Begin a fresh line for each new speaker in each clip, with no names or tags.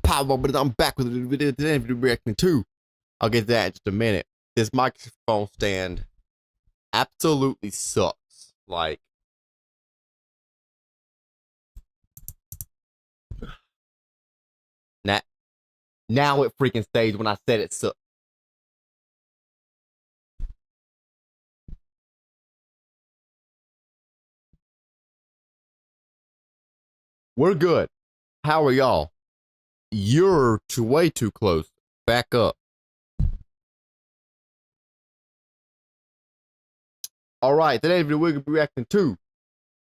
power, but I'm back with a video today reacting to. I'll get to that in just a minute. This microphone stand absolutely sucks. Like, now it freaking stays when I said it sucks. We're good. How are y'all? You're way too close. Back up. Alright, today's video we're going to be reacting to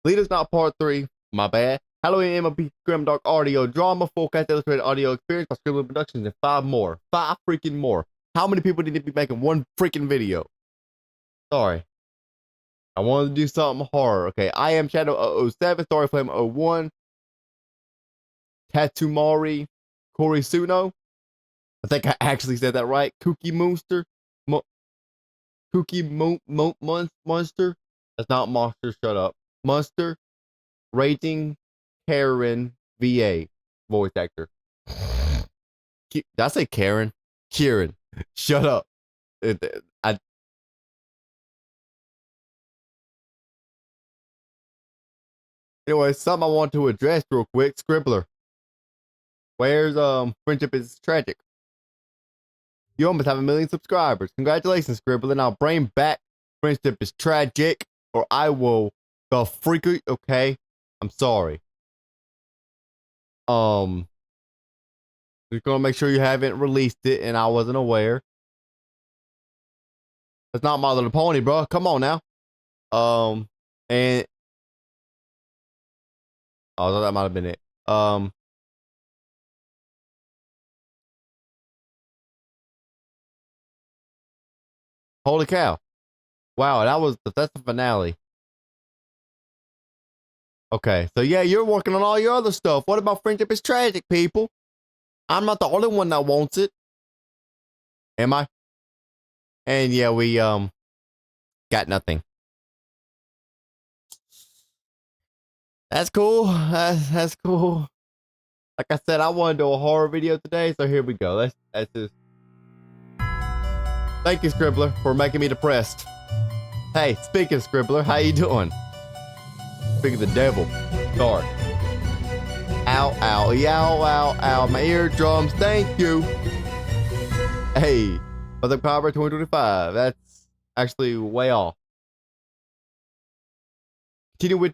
Leaders Not Part 3, my bad. Halloween MLP Grimdark Audio Drama, Forecast Illustrated Audio Experience by Scribbler Productions, and 5 more. 5 freaking more. How many people need to be making one freaking video? Sorry. I wanted to do something horror. Okay, I Am Shadow 007, Story Flame 01, Tatsumari Korisuno. I think I actually said that right. Cookie Monster. Monster. That's not Monster, shut up. Monster. Rating Karen VA. Voice actor. Did I say Karen? Kieran. Shut up. Anyway, something I want to address real quick. Scribbler. Where's Friendship is Tragic? You almost have 1 million subscribers. Congratulations, Scribbler. Now bring back Friendship is Tragic, or I will go freak it. Okay, I'm sorry. Just gonna make sure you haven't released it, and I wasn't aware. That's not My Little Pony, bro. Come on now. And oh, that might have been it. Holy cow. Wow, that's the finale. Okay, so yeah, you're working on all your other stuff. What about Friendship is Tragic, people? I'm not the only one that wants it. Am I? And yeah, we got nothing. That's cool. That's cool. Like I said, I wanted to do a horror video today, so here we go. Let's just. Thank you, Scribbler, for making me depressed. Hey, speaking of Scribbler, how you doing? Speaking of the devil. Sorry. Ow, ow, yow, ow, ow. My eardrums, thank you. Hey, Mother Power 2025. That's actually way off. Continue with...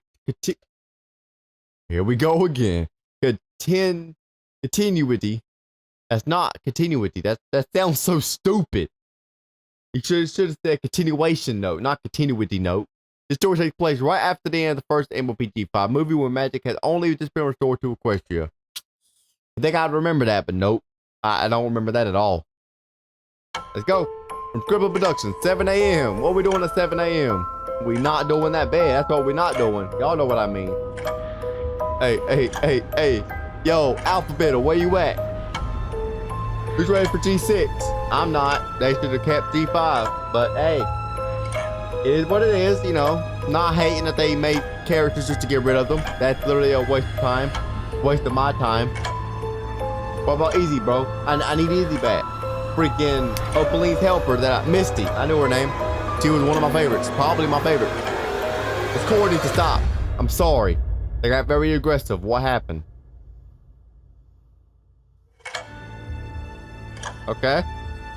Here we go again. Continuity. That's not continuity. That sounds so stupid. You should have said continuation note, not continuity note. The story takes place right after the end of the first MLPG5 movie, where magic has only just been restored to Equestria. I think I'd remember that, but nope. I don't remember that at all. Let's go. From Scribbler Productions, 7 a.m. What are we doing at 7 a.m.? We not doing that bad. That's what we're not doing. Y'all know what I mean. Hey. Yo, Alphabet, where you at? Who's ready for G6? I'm not. They should have kept G5. But hey, it is what it is, you know. Not hating that they made characters just to get rid of them. That's literally a waste of time. Waste of my time. What about Easy, bro? I need Easy back. Freaking Opaline's helper, Misty. I knew her name. She was one of my favorites. Probably my favorite. It's Cordy to stop. I'm sorry. They got very aggressive. What happened? Okay.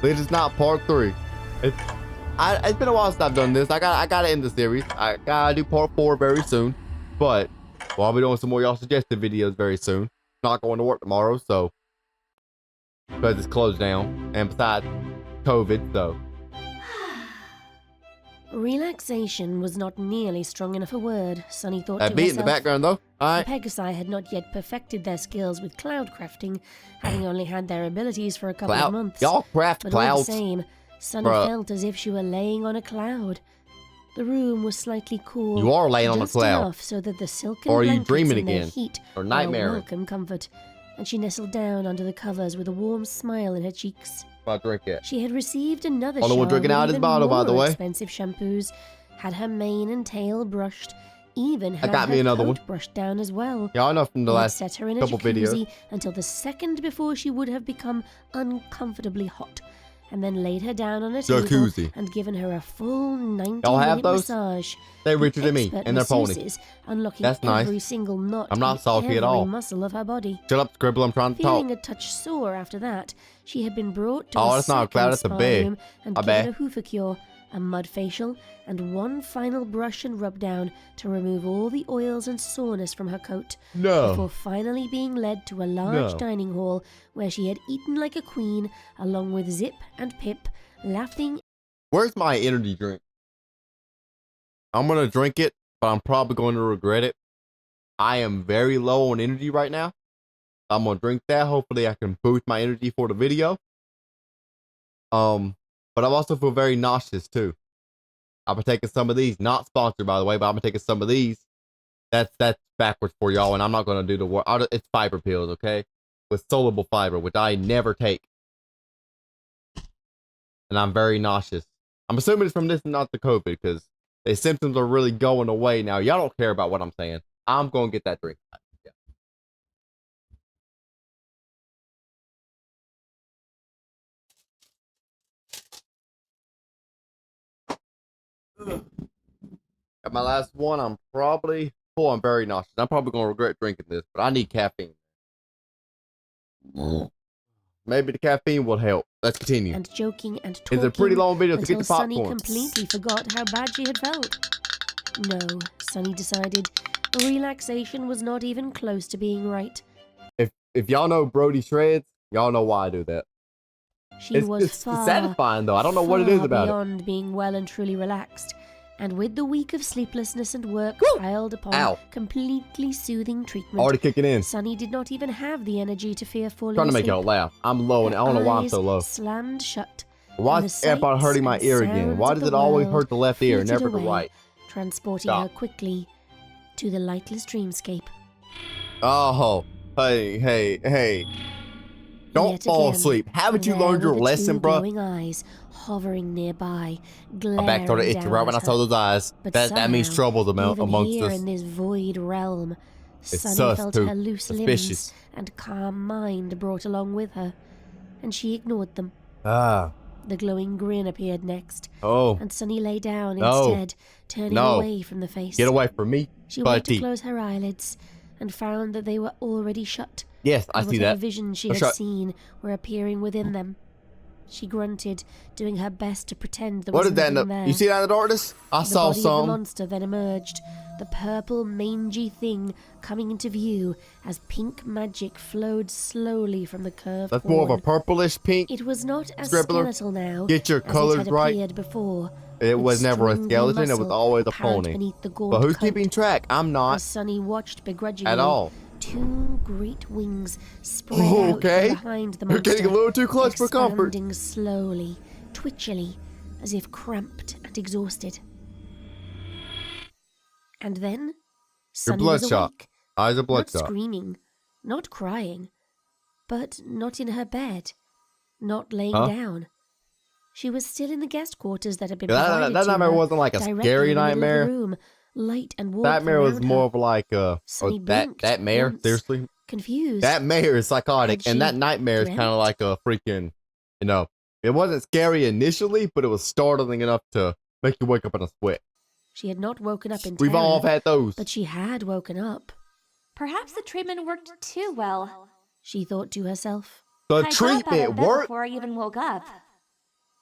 Leaders Not Part 3. It's been a while since I've done this. I gotta end the series. I gotta do Part 4 very soon. But well, I'll be doing some more y'all suggested videos very soon. Not going to work tomorrow, so because it's closed down. And besides COVID, so.
Relaxation was not nearly strong enough a word, Sunny thought
That
to
beat
herself.
in the background though. Alright.
The Pegasi had not yet perfected their skills with cloud crafting, having only had their abilities for a couple of months.
Y'all craft
but
clouds.
All the same, Sunny felt as if she were laying on a cloud. The room was slightly cool.
You are laying on a cloud.
Enough so that the silken
or are you
blankets
dreaming
in their
again?
heat
Or nightmare?
were a welcome comfort, and she nestled down under the covers with a warm smile in her cheeks.
I'll drink it.
She had received another
All the one
shower
drinking
with
out of his
even
bottle, by the
more
way.
expensive shampoos, had her mane and tail brushed, even had
got me
her
another
coat
one.
brushed down as well.
Y'all know from the
He had
last
set her in a
couple videos.
jacuzzi until the second before she would have become uncomfortably hot, and then laid her down on a table
Jacuzzi.
and given her a full
Y'all have
90-minute
those?
massage.
They're
The
richer than me,
expert
and they're pony.
masseuses unlocking
That's nice.
every single knot
I'm not
in
salty
every
at all.
muscle of her body.
Shut up, Scribble. I'm trying to talk.
Feeling a touch sore after that, she had been brought to
Oh,
a
that's not a cloud,
second
that's a
spa
bear.
room and
A
given
bear.
a hoofacure, a mud facial, and one final brush and rub down to remove all the oils and soreness from her coat, before
No.
finally being led to a large
No.
dining hall where she had eaten like a queen, along with Zip and Pip, laughing.
Where's my energy drink? I'm going to drink it, but I'm probably going to regret it. I am very low on energy right now. I'm going to drink that. Hopefully I can boost my energy for the video. But I also feel very nauseous too. I've been taking some of these, not sponsored by the way, but I've been taking some of these. That's backwards for y'all, and I'm not gonna do the work. It's fiber pills, okay, with soluble fiber, which I never take, and I'm very nauseous. I'm assuming it's from this and not the COVID, because the symptoms are really going away now. Y'all don't care about what I'm saying. I'm gonna get that drink. At my last one, I'm probably full. I'm very nauseous. I'm probably gonna regret drinking this, but I need caffeine. Maybe the caffeine will help. Let's continue.
And joking and talking
It's a pretty long video to get
until
the
Sunny
popcorn.
completely forgot how bad she had felt. No, Sunny decided relaxation was not even close to being right.
If y'all know Brody Shreds, y'all know why I do that.
She was
It's
far,
satisfying though. I don't know what it is
far
about it.
beyond being well and truly relaxed. And with the week of sleeplessness and work piled upon
Ow.
completely soothing treatment,
Already kicking in.
Sunny did not even have the energy to fear falling
Trying to make
asleep.
y'all laugh. I'm low, and I don't know why I'm so low.
Eyes slammed shut.
Why
and
is
the
AirPod
sights
hurting my
and
ear again?
sounds
Why
of
does
the
it always
world
hurt the left ear,
flitted
never the
away,
right?
transporting
Stop.
her quickly to the lightless dreamscape.
Oh, hey. Don't
Yet
fall
again,
asleep. Haven't you
there
learned your
were the
lesson,
two
bro?
glowing eyes hovering nearby,
My back started
glaring
itching
down
right when I
at
saw
her.
those eyes.
But
That means
somehow,
trouble's
even
amongst
here
us.
in this void realm, Sunny
sus,
felt
too.
her loose
Suspicious.
limbs and calm mind brought along with her, and she ignored them.
Ah.
The glowing grin appeared next,
Oh.
and Sunny lay down
No.
instead, turning
No.
away from the face.
Get away from me,
She went to
buddy.
close her eyelids and found that they were already shut.
Yes, I
and
see
whatever
that.
visions she
They're
had
shut.
seen were appearing within them. She grunted, doing her best to pretend there
What
was
is that?
nothing there.
You see that in the darkness? I
The
saw
body of the
some.
monster then emerged, the purple, mangy thing coming into view as pink magic flowed slowly from the curved
That's more of a
horn.
purplish pink.
It was not as
Scribbler.
skeletal now
Get your
as
colors
it had
right.
appeared before.
It
with
was never a
stringy
skeleton. It was
muscle
always a
apparent
pony.
beneath the gaunt
But who's
coat.
keeping track? I'm not.
As Sunny watched begrudgingly,
At all.
two great wings spread out
Okay.
from behind the
You're
monster,
getting a little too close for comfort.
expanding slowly, twitchily, as if cramped and exhausted. And then,
You're
Sunny was
bloodshot.
awake,
Eyes are
not
bloodshot.
screaming, not crying, but not in her bed, not laying
Huh?
down. She was still in the guest quarters that had been
That
provided to
nightmare
her,
wasn't like a
directly
scary
in the middle of the
nightmare.
room, light and warmth
Nightmare was
around
more
her.
of like
Sunny
that
blinked
mare.
once,
Seriously,
confused.
that mare is psychotic,
Had
and that
she
nightmare is kind
dreamt?
of like a freaking, it wasn't scary initially, but it was startling enough to make you wake up in a sweat.
She had not woken up in
We've
terror,
all had those.
but she had woken up.
Perhaps the treatment worked too well.
She thought to herself.
The
I thought about it
treatment
then
worked.
before I even woke up.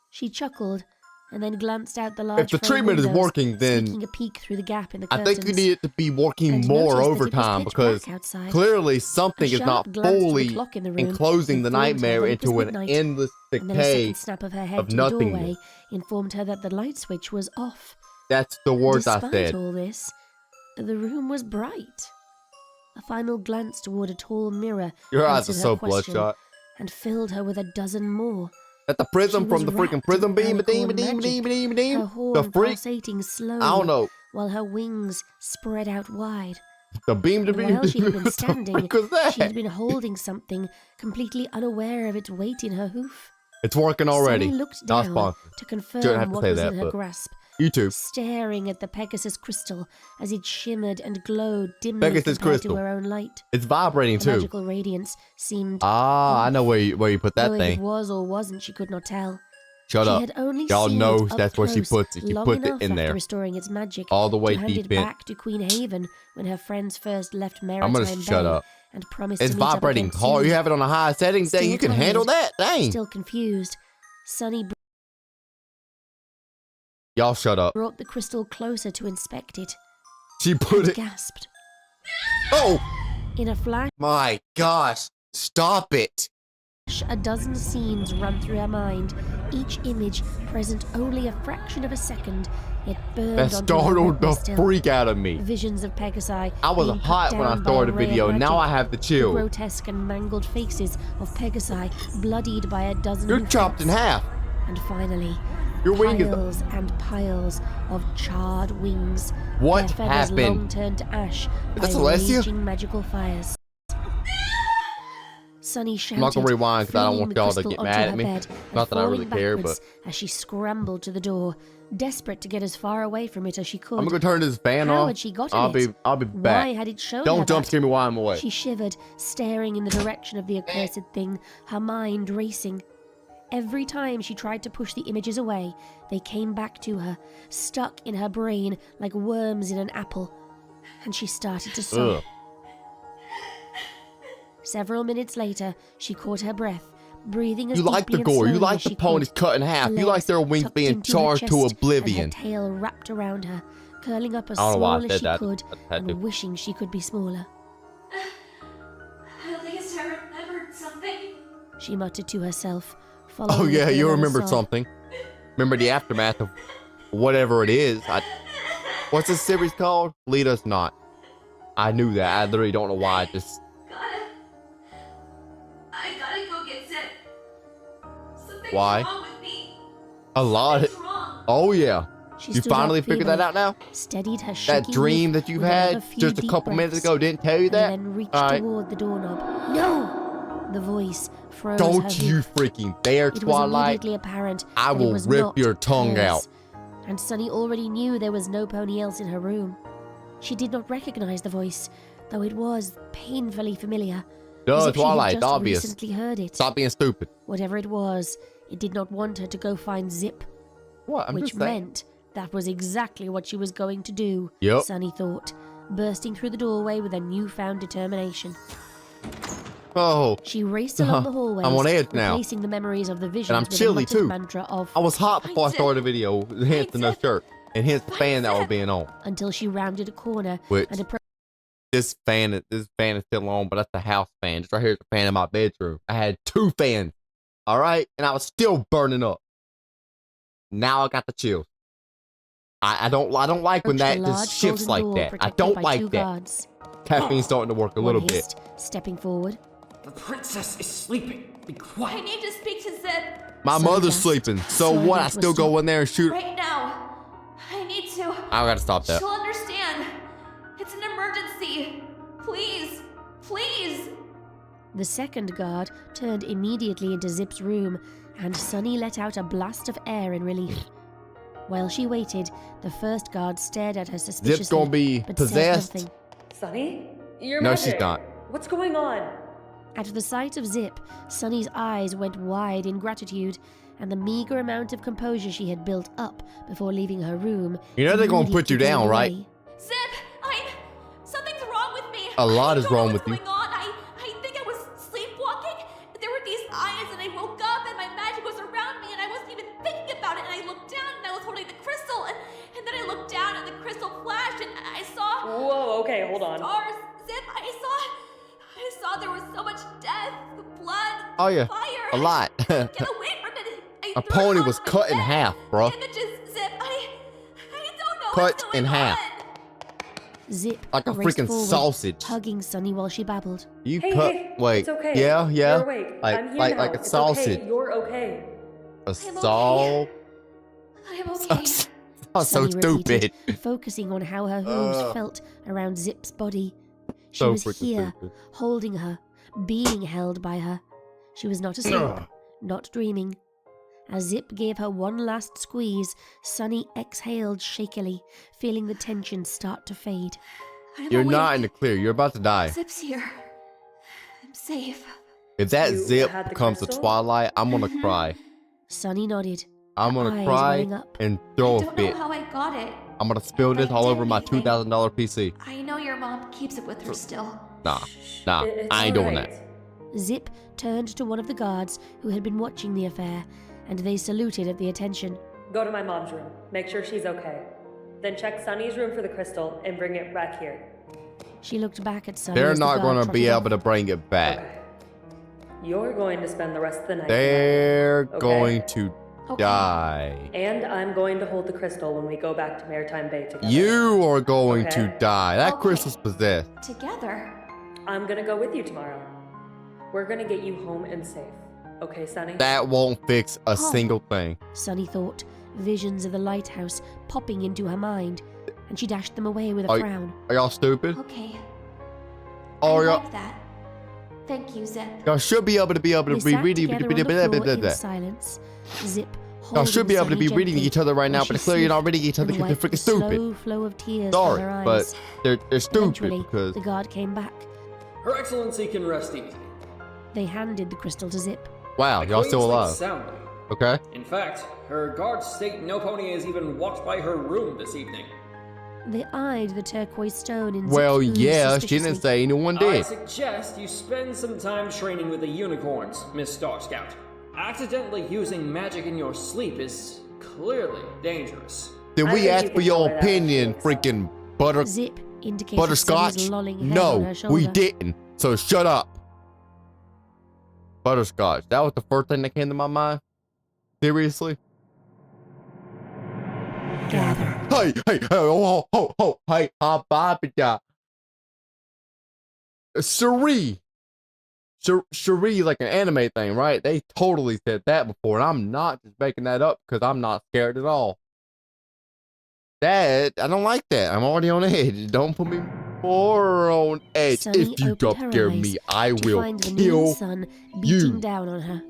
She chuckled and then glanced out the large
If the
frame
treatment is
windows,
working, then
sneaking a peek through the gap in the
I
curtains.
think you need it to be working
and
more
noticed that it was
overtime
pitch
because
black outside.
closely something
A
is not
sharp glance to the
fully
clock in the room
enclosing the
informed her
nightmare
that it was
into an
midnight,
endless
and then a
decay
second snap of her head
of
to the doorway
nothingness.
informed her that the light switch was off.
That's the words I
Despite
said.
all this, the room was bright. A final glance toward a tall mirror
Your eyes
answered
are
her
so
question
bloodshot.
and filled her with a dozen more.
At the prism
She
from
was
the freaking
wrapped
prism
in
beam,
alicorn magic, her
the
horn
freak.
pulsating slowly,
I don't know.
while her wings spread out wide.
The beam to
And
beam.
while she had been
What the
standing,
freak was that?
she had been holding something, completely unaware of its weight in her hoof.
It's working already.
Sunny looked
Not
down
sponsored.
to
Shouldn't
confirm
have to
what
say
was
that,
in her
but-
grasp,
YouTube.
staring at the Pegasus crystal as it shimmered and glowed dimly
Pegasus
compared
crystal.
to her own light.
It's vibrating
The
too.
magical radiance seemed
Ah, I
off.
know where you put that
Though if
thing.
it was or wasn't, she could not tell.
Shut
she
up.
had only
Y'all
seen
knows
it up
that's where she
close
puts it. She
long
puts it
enough
in
after
there.
restoring its magic
All the way
to hand
deep
it
in.
back to Queen Haven when her friends first left
I'm
Maritime
gonna
Bay
shut up.
and promised
It's
to meet up
vibrating
again
hard.
soon.
You have it on a high setting. Dang,
Still
you can handle
tired,
that. Dang.
Still confused, Sunny
Y'all shut up.
brought the crystal closer to inspect it
She put
and
it.
gasped.
Oh
In a flash,
my gosh. Stop it.
a dozen scenes run through her mind, each image present only a fraction of a second, yet burned
That
onto her
startled the
retina still.
freak out of me.
Visions of Pegasi.
I was
being cut
hot when I
down by
started
a
the
ray of
video. Now I
magic.
have the
The
chill.
grotesque and mangled faces of Pegasi, bloodied by a dozen
You're
hoof
chopped in
prints.
half.
And finally,
Your wing is.
piles and piles of charred wings.
What
their feathers
happened?
long turned to ash by
that Celestia?
raging magical fires. Sunny shouted,
I'm not gonna rewind because I don't
flinging
want
the
y'all to
crystal
get
onto
mad
her
at me.
bed and
Not that I really
falling
care,
backwards
but
as she scrambled to the door, desperate to get as far away from it as she could.
I'm gonna go turn this fan
How
off.
had she gotten
I'll
it?
be back.
Why had it shown her
Don't jump
that?
scare me while I'm away.
She shivered, staring in the direction of the accursed thing, her mind racing. Every time she tried to push the images away, they came back to her, stuck in her brain like worms in an apple, and she started to sob.
Ugh.
Several minutes later, she caught her breath, breathing as
You like the
deeply and
gore. You
slowly
like
as
the
she
ponies
could.
cut in half.
Her
You like
legs
their wings
tucked
being
into her
charged to
chest
oblivion.
And her tail wrapped around her, curling up as
I don't know why I
small as
said
she
that.
could,
I had to.
and wishing she could be smaller.
At least I remembered something.
She muttered to herself, following
Oh
the
yeah,
thrill
you
of a
remembered
sob.
something. Remember the aftermath of whatever it is. What's this series called? Lead Us Not. I knew that. I literally don't know why.
I gotta go get Zip. Something's
Why?
wrong with me.
A lot.
Something's wrong.
Oh yeah.
She
You
stood up
finally figured that
feebly,
out now?
steadied her
That
shaky
dream
hoof
that you've
with another
had
few
just a
deep
couple minutes
breaths,
ago didn't tell you that?
and then reached
Alright.
toward the doorknob. No! The voice froze her
Don't
hoof.
you freaking dare,
It was
Twilight.
immediately apparent
I
that it
will
was
rip
not
your tongue
hers.
out.
And Sunny already knew there was no pony else in her room. She did not recognize the voice, though it was painfully familiar. as
Duh,
if she had
Twilight,
just
obvious.
recently heard it.
Stop being stupid.
Whatever it was, it did not want her to go find Zip,
What? I'm
which
just saying.
meant that was exactly what she was going to do,
Yep.
Sunny thought, bursting through the doorway with a newfound determination.
Oh,
She raced along the hallways,
I'm on edge now.
replacing the memories of the visions
and I'm
with
chilly
a muttered
too.
mantra of
I was hot before I
did.
started the video, hence the no shirt, and hence the fan that was being on.
until she rounded a corner
Which
and approached.
this fan is still on, but that's the house fan. This right here is the fan in my bedroom. I had 2 fans, all right, and I was still burning up. Now I got the chills. I don't like when that just shifts like that. I don't like that.
Guards.
Caffeine's starting to work a little
One
bit.
hissed, stepping forward.
The princess is sleeping. Be
I
quiet.
need to speak to Zip
My
Sun
mother's
gasped.
sleeping, so
Sun
what? I
gasped
still
was
go in there and shoot.
right now. I need to.
I gotta stop that.
She'll understand. It's an emergency. Please. Please.
The second guard turned immediately into Zip's room, and Sunny let out a blast of air in relief. While she waited, the first guard stared at her suspiciously.
Zip's gonna be
but
possessed.
Said nothing.
Sunny? You're
No,
magic.
she's not.
What's going on?
At the sight of Zip, Sunny's eyes went wide in gratitude, and the meager amount of composure she had built up before leaving her room.
You know they're gonna put you
immediately
down,
gave
right?
way.
Zip, something's wrong with me.
A lot
I
is
don't know
wrong
what's
with you.
going on. I think I was sleepwalking. There were these eyes, and I woke up, and my magic was around me, and I wasn't even thinking about it. And I looked down, and I was holding the crystal, and then I looked down, and the crystal flashed, and I saw
Whoa, okay, hold on.
stars. Zip, I saw there was so much death, blood,
Oh yeah,
fire.
a lot.
Get away from it.
A pony was cut in half, bro.
Images, Zip. I don't know
Cut
what's going
in half.
on.
Zip
Like a
raced
freaking
forward,
sausage.
hugging Sunny while she babbled.
You
Hey,
cut.
hey,
Wait.
it's okay.
Yeah, yeah.
You're awake.
Like
I'm here
like
now.
like a
It's
sausage.
Okay. You're okay.
A
okay.
saw.
I'm okay.
Oh, so
Sunny repeated,
stupid.
focusing on how her hooves
Ugh.
felt around Zip's body. She
So
was
freaking
here,
stupid.
holding her, being held by her. She was not asleep,
Ugh.
not dreaming. As Zip gave her one last squeeze, Sunny exhaled shakily, feeling the tension start to fade.
You're not in the clear. You're about to die.
Zip's here. I'm safe.
If that
You
Zip
had the
becomes the
crystal?
Twilight, I'm gonna cry.
Sunny nodded.
I'm
her
gonna
eyes
cry
welling up.
and
I
throw a
don't know
fit.
how I got it.
I'm gonna spill this
But I
all
did
over my
anything.
$2,000 PC.
I know your mom keeps it with her still.
Nah,
It's
I ain't doing
alright.
that.
Zip turned to one of the guards who had been watching the affair, and they saluted at the attention.
Go to my mom's room. Make sure she's okay. Then check Sunny's room for the crystal and bring it back here.
She looked back at Sunny.
They're
as the
not
guard
gonna be
trotted off.
able to bring it back.
Okay. You're going to spend the rest of the night.
They're
Okay.
going to
Okay.
die.
And I'm going to hold the crystal when we go back to Maritime Bay together.
You are going
Okay.
to die. That
Okay.
crystal's possessed.
Together.
I'm gonna go with you tomorrow. We're gonna get you home and safe. Okay, Sunny?
That won't fix a
Oh.
single thing.
Sunny thought, visions of the lighthouse popping into her mind, and she dashed them away with a
Are-
frown.
Are y'all stupid?
Okay.
Oh,
I
y'all,
like that. Thank you, Zip.
y'all should be able to
They
be
sat
reading.
together on the floor in silence. Zip
Y'all should be able to
holding
be
Sunny
reading
gently
each other right now,
while
but
she
clearly you're not
sniffed
reading each other
and
because they're
wiped
freaking
the
stupid.
slow flow of tears
Sorry,
from her
but
eyes.
they're stupid
Eventually,
because
the guard came back.
Her Excellency can rest easy.
They handed the crystal to Zip.
wow,
The
y'all
Queen
still
sleeps
alive.
soundly.
Okay.
In fact, her guards state no pony has even walked by her room this evening.
They eyed the turquoise stone in
Well,
Zip's ooze
yeah, she didn't
suspiciously.
say anyone
I
did.
suggest you spend some time training with the unicorns, Miss Star Scout. Accidentally using magic in your sleep is clearly dangerous.
Did
I
we
think
ask
you
for
can
your
call it out.
opinion, freaking butter
Zip indicated
butterscotch?
Sunny's lolling head on her
No,
shoulder.
we didn't. So shut up. Butterscotch. That was the first thing that came to my mind. Seriously?
Gather.
Hey, hey, Hababida. Cherie. Cherie, like an anime thing, right? They totally said that before, and I'm not just making that up because I'm not scared at all. That, I don't like that. I'm already on edge. Don't put me more on edge.
Sunny
If you
opened
don't
her
scare
eyes
me, I
to
will
find the noon
kill
sun beating
you.
down on her.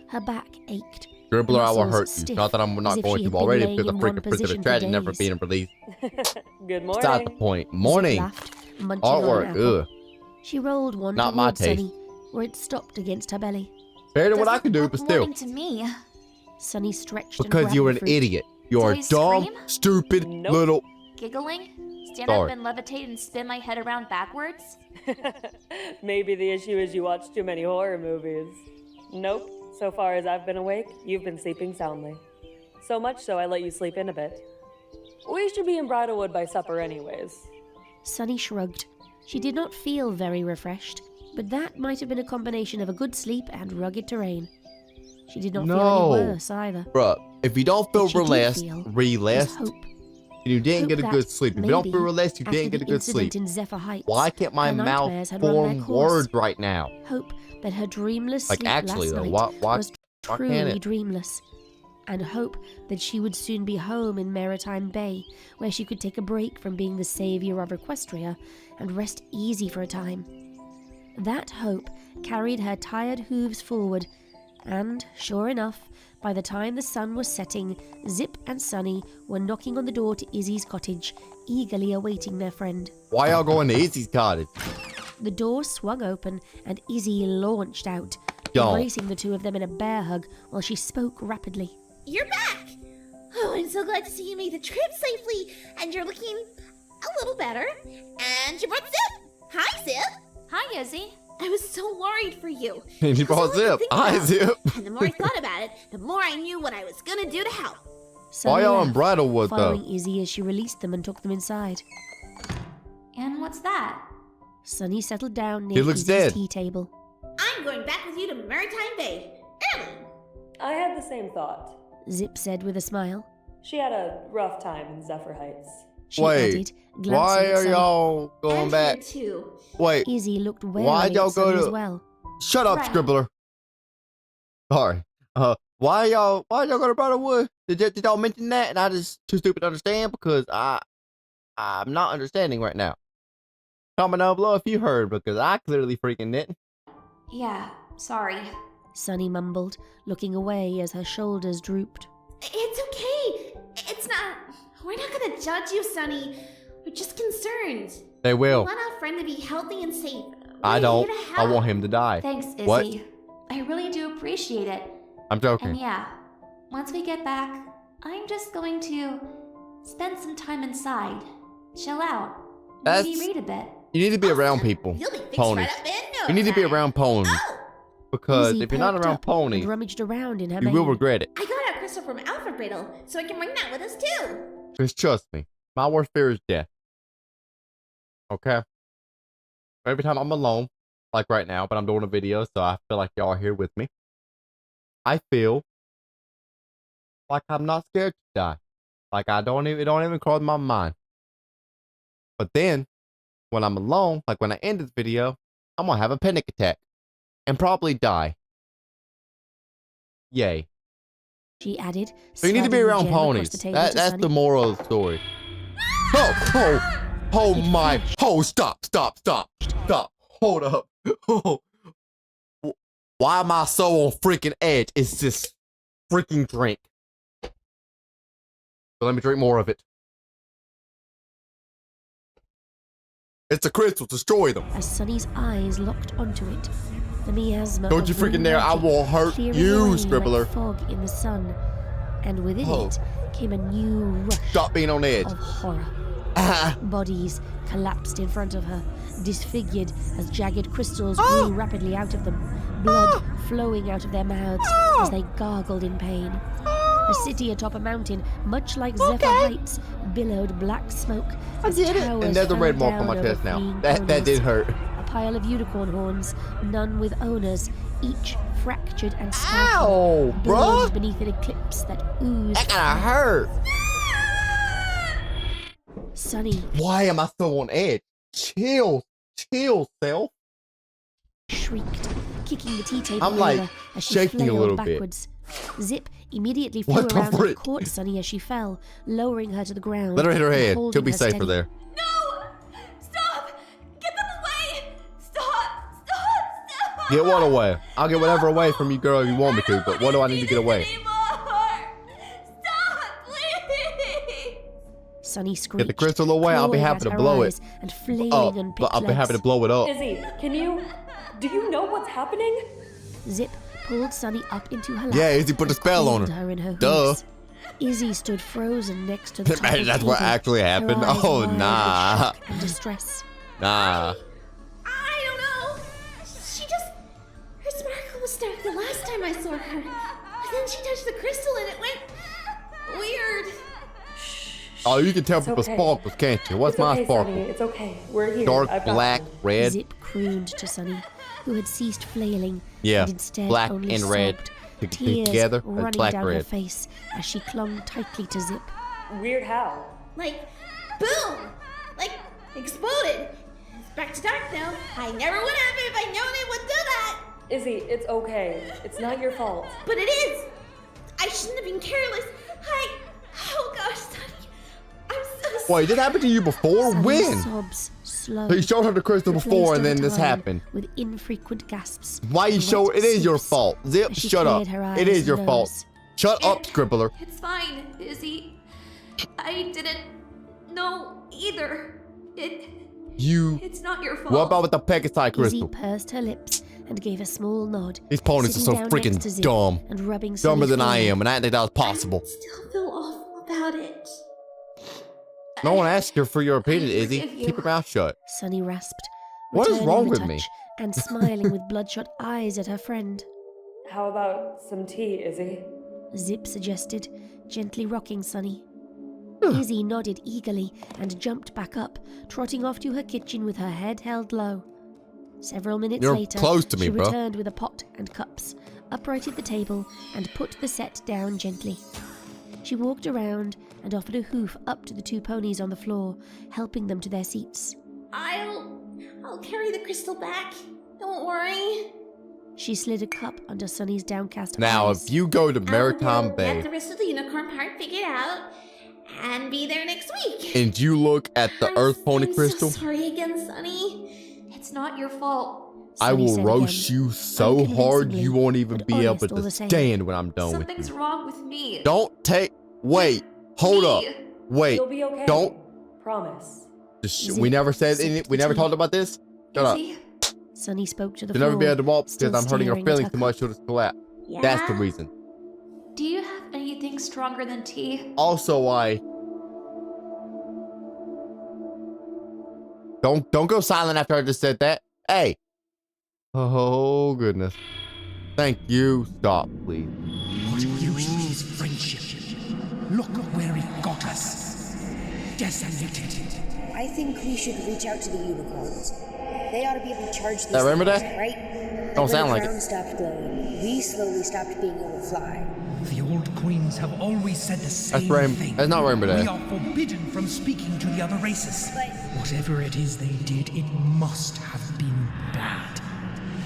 Her back ached.
Dribbler, I will
muscles
hurt you.
stiff,
Not that I'm
as
not
if
going
she
to
had been
already
laying
because the
in one
freaking Prince of
position for
Attraction never
days.
being released.
Good morning.
That's not the point.
Zip
Morning.
laughed, munching on an
Artwork,
apple.
ugh.
She rolled one
Not my
towards
taste.
Sunny, where it stopped against her belly.
Better than what I
Doesn't
could do,
look
but still.
morning to me.
Sunny stretched and
Because
grabbed
you're
the
an
fruit.
idiot. You're
Do
a
I
dumb,
scream?
stupid
Nope.
little.
Giggling? Stand
Sorry.
up and levitate and spin my head around backwards?
Maybe the issue is you watch too many horror movies. Nope. So far as I've been awake, you've been sleeping soundly. So much so I let you sleep in a bit. We should be in Bridalwood by supper anyways.
Sunny shrugged. She did not feel very refreshed, but that might have been a combination of a good sleep and rugged terrain. She did not feel
No.
any worse either.
Bruh, if you don't feel
What she did
relaxed,
feel was
relaxed,
hope.
and you didn't
Hope
get a
that
good sleep. If you don't
maybe
feel relaxed, you
after
didn't get a
the
good sleep.
incident in Zephyr Heights,
Why can't my
her
mouth
nightmares had run their
form
course.
words right now?
Hope that her dreamless
Like,
sleep
actually,
last
though,
night
why
was
can't
truly
it?
dreamless. And hope that she would soon be home in Maritime Bay, where she could take a break from being the savior of Equestria and rest easy for a time. That hope carried her tired hooves forward, and, sure enough, by the time the sun was setting, Zip and Sunny were knocking on the door to Izzy's cottage, eagerly awaiting their friend.
Why y'all going to Izzy's cottage?
The door swung open, and Izzy launched out,
Don't.
embracing the two of them in a bear hug while she spoke rapidly.
You're back! Oh, I'm so glad to see you made the trip safely, and you're looking a little better. And you brought Zip! Hi, Zip!
Hi, Izzy.
I was so worried for you.
And you
That's
brought
all I could
Zip.
think
Hi,
about.
Zip.
And the more I thought about it, the more I knew what I was gonna do to help.
Why
Sunny
y'all in
laughed,
Bridalwood,
following
though?
Izzy as she released them and took them inside.
And what's that?
Sunny settled down
He
near
looks
Izzy's
dead.
tea table.
I'm going back with you to Maritime Bay. Early.
I had the same thought.
Zip said with a smile.
She had a rough time in Zephyr Heights.
She
Wait,
added, glancing
Why
at
are
Sunny.
y'all going
And
back?
here, too.
Wait,
Izzy looked
Why'd
warily
y'all
at Sunny
go
as
to-
well.
shut up,
Right.
Scribbler. Sorry. Why y'all go to Bridalwood? Did y'all mention that? And I just too stupid to understand because I'm not understanding right now. Comment down below if you heard because I clearly freaking didn't.
Yeah, sorry.
Sunny mumbled, looking away as her shoulders drooped.
It's okay. It's not. We're not gonna judge you, Sunny. We're just concerned.
They
We
will.
want our friend to be healthy and safe.
I
We're
don't.
here to
I
help.
want him to die.
Thanks, Izzy.
What?
I really do appreciate it.
I'm
And
joking.
yeah, once we get back, I'm just going to spend some time inside. Chill out. Maybe
That's-
read a bit.
You need to be around
Awesome.
people.
You'll be fixed
Ponies.
right up in no
You need to be
time.
around ponies.
Oh,
Because
Izzy
if you're not
perked
around
up
ponies,
and rummaged around in her
you will
mane.
regret it.
I got our crystal from Alpha Brittle, so I can bring that with us too.
Just trust me. My worst fear is death. Okay? Every time I'm alone, like right now, but I'm doing a video, so I feel like y'all are here with me. I feel like I'm not scared to die. Like it don't even cross my mind. But then, when I'm alone, like when I end this video, I'm gonna have a panic attack. And probably die. Yay.
She added.
So you need to be
slapping the
around
gem across
ponies.
the table
That's
to
the
Sunny.
moral of the story. Oh my. Oh, stop. Hold up. Oh. Why am I so on freaking edge? It's this freaking drink. So let me drink more of it. It's a crystal. Destroy them.
As Sunny's eyes locked onto it, the miasma
Don't
of
you
blue
freaking dare. I
magic
will hurt
clearing
you,
away
Scribbler.
like fog in the sun, and within
Oh.
it came a new rush
Stop being on edge.
of horror.
Ah.
Bodies collapsed in front of her, disfigured as jagged crystals
Ah.
grew rapidly out of them, blood flowing out of their mouths as they gargled in pain. A city atop a mountain, much like Zephyr Heights, billowed black smoke as towers
And there's a red
fell
mark on my
down
chest
over
now.
fleeing
That
ponies.
did hurt.
A pile of unicorn horns, none with owners, each fractured and
Ow,
sparkling, billowed
bruh.
beneath an eclipse that oozed.
That gotta hurt.
Sunny
Why am I so on edge? Chill, self.
shrieked, kicking the tea table
I'm, like,
over as she
shaking a
flailed
little bit.
backwards. Zip immediately flew
What the
around and
frick?
caught Sunny as she fell, lowering her to the ground.
Let her hit her
and
head.
holding
She'll be
her
safer
steady.
there.
No! Stop! Get them away! Stop! Stop!
Get what away? I'll get whatever away from you, girl, if you want me to, but what do I need to get away?
Stop, please!
Sunny screeched.
Get the crystal away, I'll be
clawing
happy
at
to
her
blow it
eyes and flailing
up.
on
But I'll be
pink
happy to
legs.
blow it up.
Izzy, do you know what's happening?
Zip pulled Sunny up into her lap.
Yeah, Izzy put a
and
spell on
cradled
her.
in her
Duh.
hooves. Izzy stood frozen next to the top
Imagine
of
that's
the
what
table,
actually
her
happened.
eyes
Oh,
wide with
nah.
shock and distress.
Nah.
I don't know. She just. Her sparkle was dark the last time I saw her. But then she touched the crystal and it went. weird.
Oh, you can tell
It's
people's
okay.
sparkles, can't you? What's
It's
my
okay,
sparkle?
Sunny. It's okay. We're here.
Dark,
I've got
black,
you.
red.
Zip crooned to Sunny, who had ceased flailing
Yeah,
and instead
black
only
and red
sobbed,
to-
tears
together,
running
black,
down her
red.
face as she clung tightly to Zip.
Weird how?
Like, boom! Like, exploded. It's back to dark now. I never would have if I'd known it would do that.
Izzy, it's okay. It's not your fault.
But it is. I shouldn't have been careless. Oh gosh, Sonny. I'm so sorry.
Wait, did that happen to you before?
Sunny's
When?
sobs slowed.
So you showed her the crystal
replaced
before and
over
then this
time
happened.
With infrequent gasps.
Why you
and
show
wet
it is your
sniffs
fault. Zip,
as she
shut up.
cleared her eyes
It is
and
your fault.
nose.
Shut up, Scribbler.
It's fine, Izzy. I didn't know either. It's not your fault.
What about with the Pegasi
Izzy
crystal?
pursed her lips and gave a small nod.
These ponies are
sitting
so
down next to
freaking
Zip
dumb.
And rubbing
Dumber
Sunny's
than I
forehead.
am, and I didn't think that was possible.
Still feel awful about it.
No one asked you for your opinion, Izzy.
forgive you.
Keep your mouth shut.
Sunny rasped.
What is
returning
wrong
the
with
touch
me?
And smiling with bloodshot eyes at her friend.
How about some tea, Izzy?
Zip suggested, gently rocking Sunny. Izzy nodded eagerly and jumped back up, trotting off to her kitchen with her head held low. Several minutes
You're
later,
close to me,
she
bro.
returned with a pot and cups, uprighted the table, and put the set down gently. She walked around and offered a hoof up to the two ponies on the floor, helping them to their seats.
I'll carry the crystal back. Don't worry.
She slid a cup under Sunny's downcast
Now,
eyes.
if you go to Maritime
Get
Bay
the rest of the unicorn part figured out and be there next week.
and you look at the Earth Pony
I'm
crystal,
so sorry again, Sunny.
It's not your fault.
I
Sunny
will
said
roast
again,
you so hard you won't even
but
be able
honest all
to
the same.
stand when I'm done with
Something's
you.
wrong with me.
Don't take. Wait. Hold up.
Me.
Wait.
You'll be okay.
Don't.
Promise.
We never said
sipped
any.
the
We never
tea.
talked about this. Shut up.
Izzy?
Sunny spoke to the
You'll
floor.
never be able to walk
still
because I'm hurting her
staring at
feelings
her
too much.
cup.
She'll just collapse.
Yeah.
That's the reason.
Do you have anything stronger than tea?
Also, I don't go silent after I just said that. Hey. Oh goodness. Thank you. Stop, please.
What use is friendship? Look where it got us. Decimated.
I think we should reach out to the unicorns. They ought to be able to charge these
Remember
things,
that?
right?
Don't sound
when
like
the
it.
ground stopped glowing, we slowly stopped being able to fly.
The old queens have always said the same thing.
That's not Rainbow Dash.
We are forbidden from speaking to the other races.
But
Whatever it is they did, it must have been bad.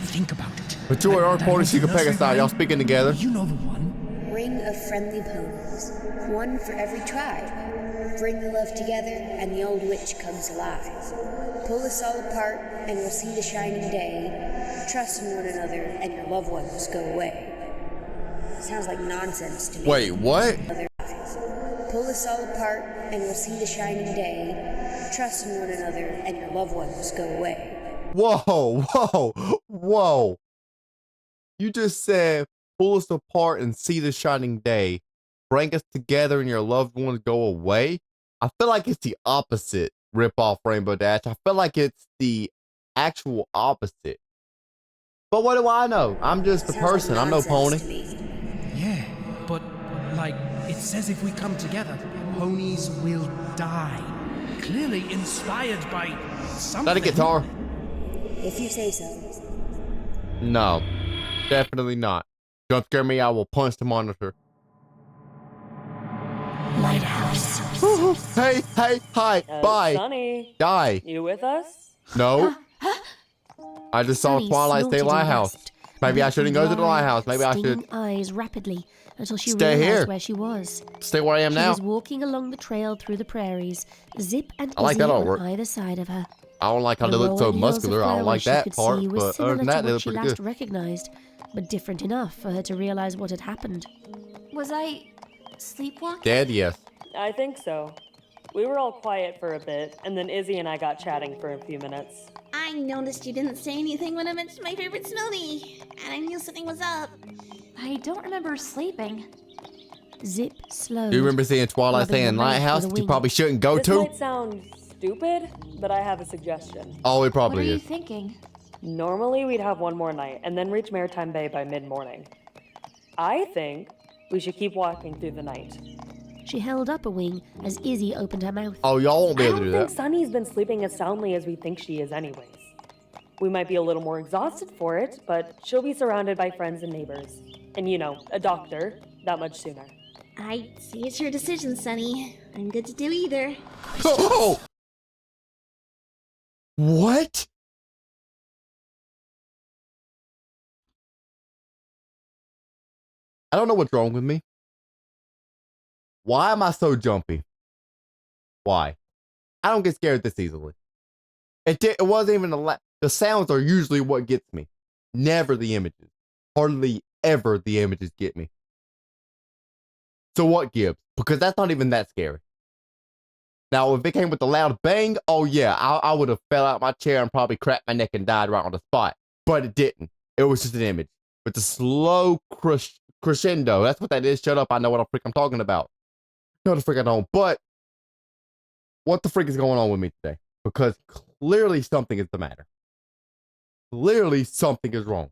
Think about it.
But you are our
That
party
was the
secret
nursery
Pegasus. Y'all
rhyme.
speaking together.
You know the one.
ring of friendly ponies, one for every tribe. Bring the love together, and the old witch comes alive. Pull us all apart, and we'll see the shining day. Trust in one another, and your loved ones go away. Sounds like nonsense to me.
Wait, what?
Pull us all apart, and we'll see the shining day. Trust in one another, and your loved ones go away.
Whoa, whoa, whoa. You just said, pull us apart and see the shining day. Bring us together and your loved ones go away. I feel like it's the opposite, rip off Rainbow Dash. I feel like it's the actual opposite. But what do I know? I'm just a
Sounds like
person. I'm no
nonsense
pony.
to me.
Yeah, but like it says if we come together, ponies will die. Clearly inspired by something.
Is that a guitar?
If you say so.
No, definitely not. Don't scare me, I will punch the monitor.
Lighthouse.
Hey, hi, bye,
Sunny,
die.
you with us?
No. I just saw
Sunny
Twilight State
snorted and
Lighthouse.
gasped,
Maybe I
blinking
shouldn't go to the
dry,
lighthouse. Maybe I should
stinging eyes rapidly until she
stay
realized
here.
where she was.
stay where I am
She
now.
was walking along the trail through the prairies, Zip and
I like
Izzy
that
on
artwork.
either side of her.
I don't like how
The
they look so
rolling hills of
muscular. I don't like
flowers she
that
could
part,
see were
but
similar
other than
to
that, they
what
look
she
pretty
last
good.
recognized, but different enough for her to realize what had happened.
Was I sleepwalking?
Dead, yes.
I think so. We were all quiet for a bit, and then Izzy and I got chatting for a few minutes.
I noticed you didn't say anything when I mentioned my favorite smoothie, and I knew something was up.
I don't remember sleeping.
Zip slowed.
Do you remember seeing Twilight
rubbing
State
her
and
mouth with
Lighthouse
a
that you
wink.
probably shouldn't go
This
to?
might sound stupid, but I have a suggestion.
Oh, it
What are
probably
you
is.
thinking?
Normally, we'd have one more night and then reach Maritime Bay by mid-morning. I think we should keep walking through the night.
She held up a wing as Izzy opened her mouth.
Oh, y'all won't be
I
able to
don't
do
think
that.
Sunny's been sleeping as soundly as we think she is anyways. We might be a little more exhausted for it, but she'll be surrounded by friends and neighbors. And you know, a doctor, that much sooner.
I see it's your decision, Sunny. I'm good to do either.
Oh! What? I don't know what's wrong with me. Why am I so jumpy? Why? I don't get scared this easily. It wasn't even the sounds are usually what gets me. Never the images. Hardly ever the images get me. So what gives? Because that's not even that scary. Now, if it came with a loud bang, oh yeah, I would have fell out my chair and probably cracked my neck and died right on the spot. But it didn't. It was just an image. With the slow crescendo. That's what that is. Shut up. I know what the frick I'm talking about. No, the frick I don't. But what the frick is going on with me today? Because clearly something is the matter. Clearly something is wrong.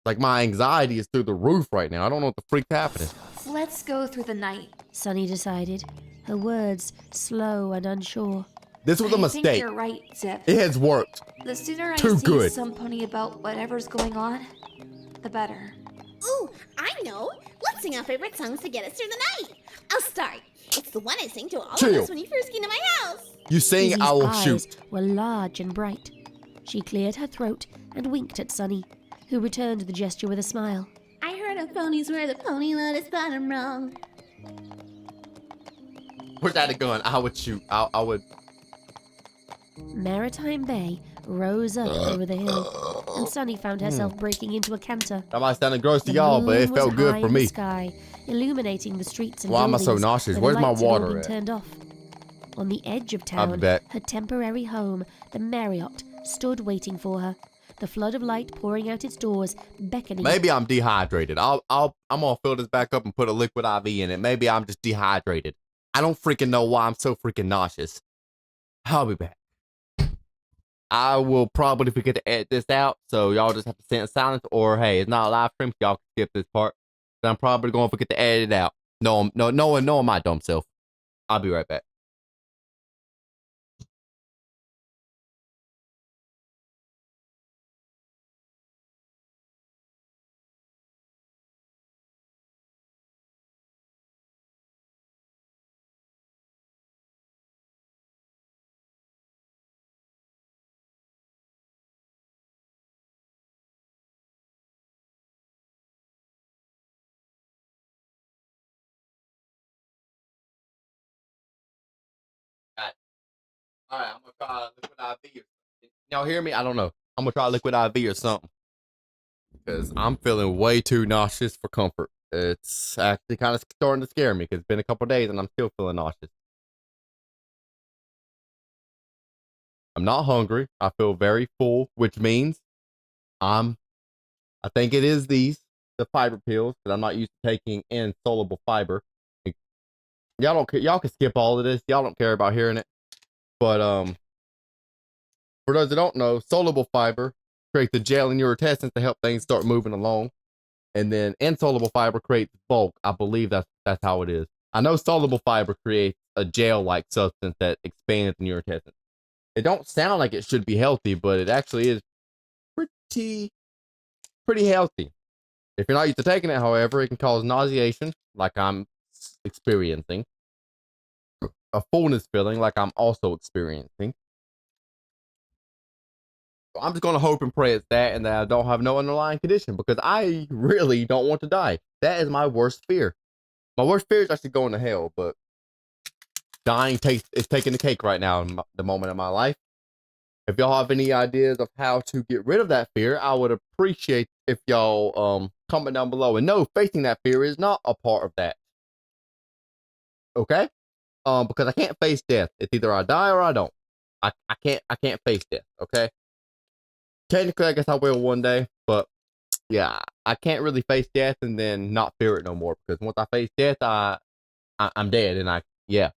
Like my anxiety is through the roof right now. I don't know what the freak's happening.
Let's go through the night.
Sunny decided, her words slow and unsure.
This was a
I think
mistake.
you're right, Zip.
It has worked.
The sooner I
Too
see
good.
some pony about whatever's going on, the better.
Ooh, I know. Let's sing our favorite songs to get us through the night. I'll start. It's the one I sing to all
Chill.
of us when you first came to my house.
You sing,
Izzy's
I will
eyes
shoot.
were large and bright. She cleared her throat and winked at Sunny, who returned the gesture with a smile.
I heard of ponies where the pony lotus bottom wrong.
Wish I had a gun. I would shoot. I would.
Maritime Bay rose up over the hill, and Sunny found herself breaking into a canter.
That might sound gross to
The
y'all, but
moon
it
was
felt good
high
for
in the
me.
sky, illuminating the streets and
Why am I
buildings
so nauseous?
where
Where's
the
my
lights had all
water
been
at?
turned off. On the edge of
I'll be
town,
back.
her temporary home, the Marriott, stood waiting for her. The flood of light pouring out its doors, beckoning.
Maybe I'm dehydrated. I'm gonna fill this back up and put a liquid IV in it. Maybe I'm just dehydrated. I don't freaking know why I'm so freaking nauseous. I'll be back. I will probably forget to edit this out, so y'all just have to sit in silence. Or hey, it's not a live stream, so y'all can skip this part. But I'm probably gonna forget to edit it out. No, my dumb self. I'll be right back. All right, I'm gonna try liquid IV. Y'all hear me? I don't know. I'm gonna try liquid IV or something because I'm feeling way too nauseous for comfort. It's actually kind of starting to scare me because it's been a couple days and I'm still feeling nauseous. I'm not hungry. I feel very full, which means I think it is the fiber pills that I'm not used to taking insoluble fiber. Y'all don't care. Y'all can skip all of this. Y'all don't care about hearing it. But for those that don't know, soluble fiber creates the gel in your intestines to help things start moving along, and then insoluble fiber creates bulk. I believe that's how it is. I know soluble fiber creates a gel-like substance that expands in your intestines. It don't sound like it should be healthy, but it actually is pretty healthy. If you're not used to taking it, however, it can cause nauseation, like I'm experiencing, a fullness feeling, like I'm also experiencing. So I'm just gonna hope and pray it's that, and that I don't have no underlying condition, because I really don't want to die. That is my worst fear. My worst fear is actually going to hell, but dying is taking the cake right now in the moment of my life. If y'all have any ideas of how to get rid of that fear, I would appreciate if y'all comment down below. And no, facing that fear is not a part of that. Okay? Because I can't face death. It's either I die or I don't. I can't face death, okay? Technically, I guess I will one day, but yeah, I can't really face death and then not fear it no more, because once I face death, I'm dead, and yeah.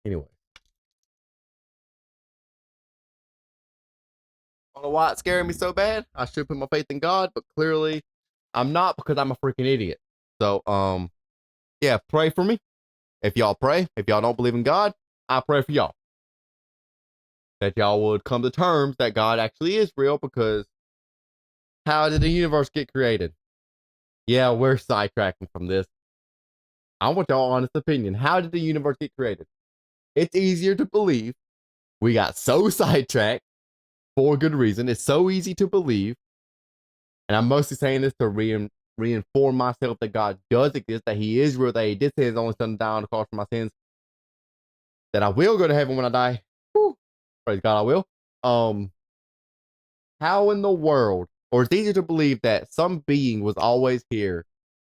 Anyway. I don't know why it's scaring me so bad. I should put my faith in God, but clearly I'm not, because I'm a freaking idiot. So, yeah, pray for me. If y'all pray, if y'all don't believe in God, I pray for y'all. That y'all would come to terms that God actually is real, because how did the universe get created? Yeah, we're sidetracking from this. I want y'all honest opinion. How did the universe get created? It's easier to believe. We got so sidetracked for a good reason. It's so easy to believe. And I'm mostly saying this to reinform myself that God does exist, that he is real, that he did send his only son down on the cross for my sins, that I will go to heaven when I die. Woo. Praise God, I will. How in the world, or it's easier to believe that some being was always here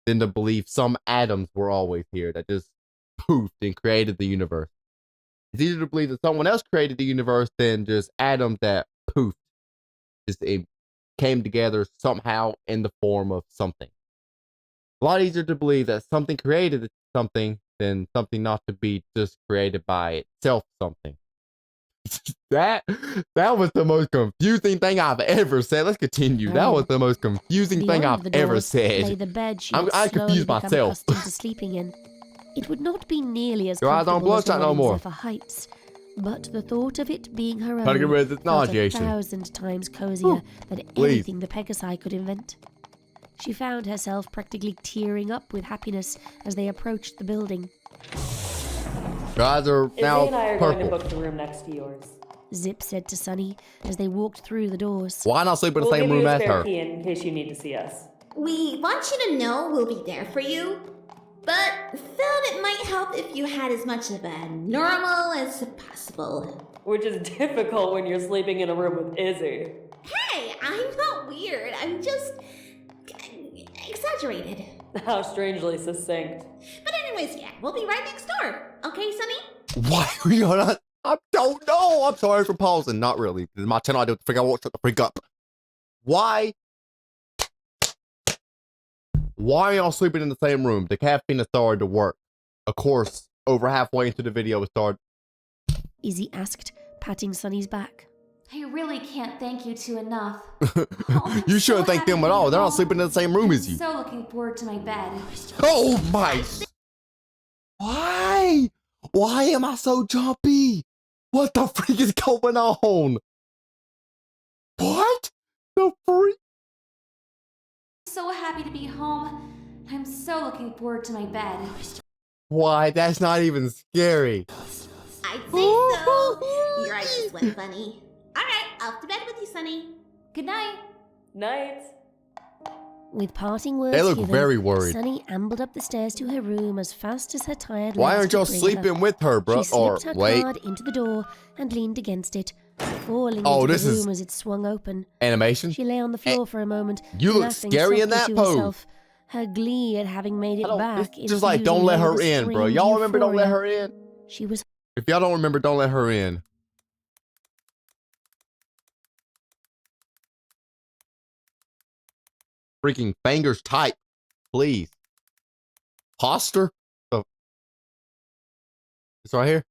than to believe some atoms were always here that just poofed and created the universe. It's easier to believe that someone else created the universe than just atoms that poofed. Just it came together somehow in the form of something. A lot easier to believe that something created something than something not to be just created by itself something. That was the most confusing thing I've ever said. Let's continue. That was the most confusing thing I've ever said.
Lay the bed she
I confused myself.
accustomed to sleeping in. It would not be nearly as
Your eyes aren't
comfortable as the
bloodshot no
one in
more.
Zephyr Heights, but the thought of it being her
Try to get
own
rid of this
felt
nauseation.
1,000 times cozier than
please.
anything the Pegasi could invent. She found herself practically tearing up with happiness as they approached the building.
Your eyes are now
Izzy and I are going to
purple.
book the room next to yours.
Zip said to Sunny as they walked through the doors.
Why not sleep in the
We'll
same
give
room
you a
as
spare
her?
key in case you need to see us.
We want you to know we'll be there for you, but felt it might help if you had as much of a normal as possible.
which is difficult when you're sleeping in a room with Izzy.
Hey, I'm not weird. I'm just exaggerated.
How strangely succinct.
But anyways, yeah, we'll be right next door. Okay, Sonny?
Why are you not? I don't know. I'm sorry for pausing. Not really. This is my channel. I do figure out what shut the freak up. Why are y'all sleeping in the same room? The caffeine has started to work. Of course, over halfway into the video, it started.
Izzy asked, patting Sunny's back.
I really can't thank you two enough.
You shouldn't thank them at all. They're not sleeping in the same room as you.
So looking forward to my bed.
Oh my! Why? Why am I so jumpy? What the freak is going on? What? The freak?
So happy to be home. I'm so looking forward to my bed.
Why? That's not even scary.
I'd say so. Your eyes just went funny. Alright, off to bed with you, Sonny.
Good night.
Night.
With parting words
They look
given,
very worried.
Sunny ambled up the stairs to her room as fast as her tired
Why
legs
aren't
could
y'all
bring
sleeping
her.
with her, bro?
She
Or
slipped her
wait,
card into the door and leaned against it, falling
Oh,
into
this
the
is-
room as it swung open.
animation.
She lay on the floor for a moment,
You look
laughing
scary in
softly
that
to
pose.
herself, her glee at having made it back.
It's just like, don't let her in, bro. Y'all remember, don't let her in.
She was
If y'all don't remember, don't let her in. Freaking fingers tight, please. Poster? Oh. It's right here.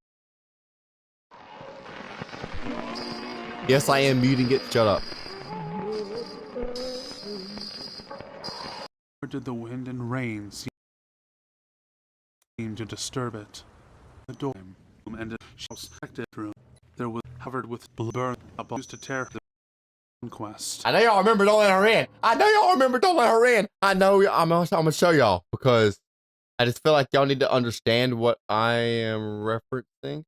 Yes, I am muting it. Shut up.
Or did the wind and rain seem to disturb it? The door and the suspected room there was covered with blur used to tear the conquest.
I know y'all remember, don't let her in. I know y'all remember, don't let her in. I know, I'm gonna show y'all because I just feel like y'all need to understand what I am referencing.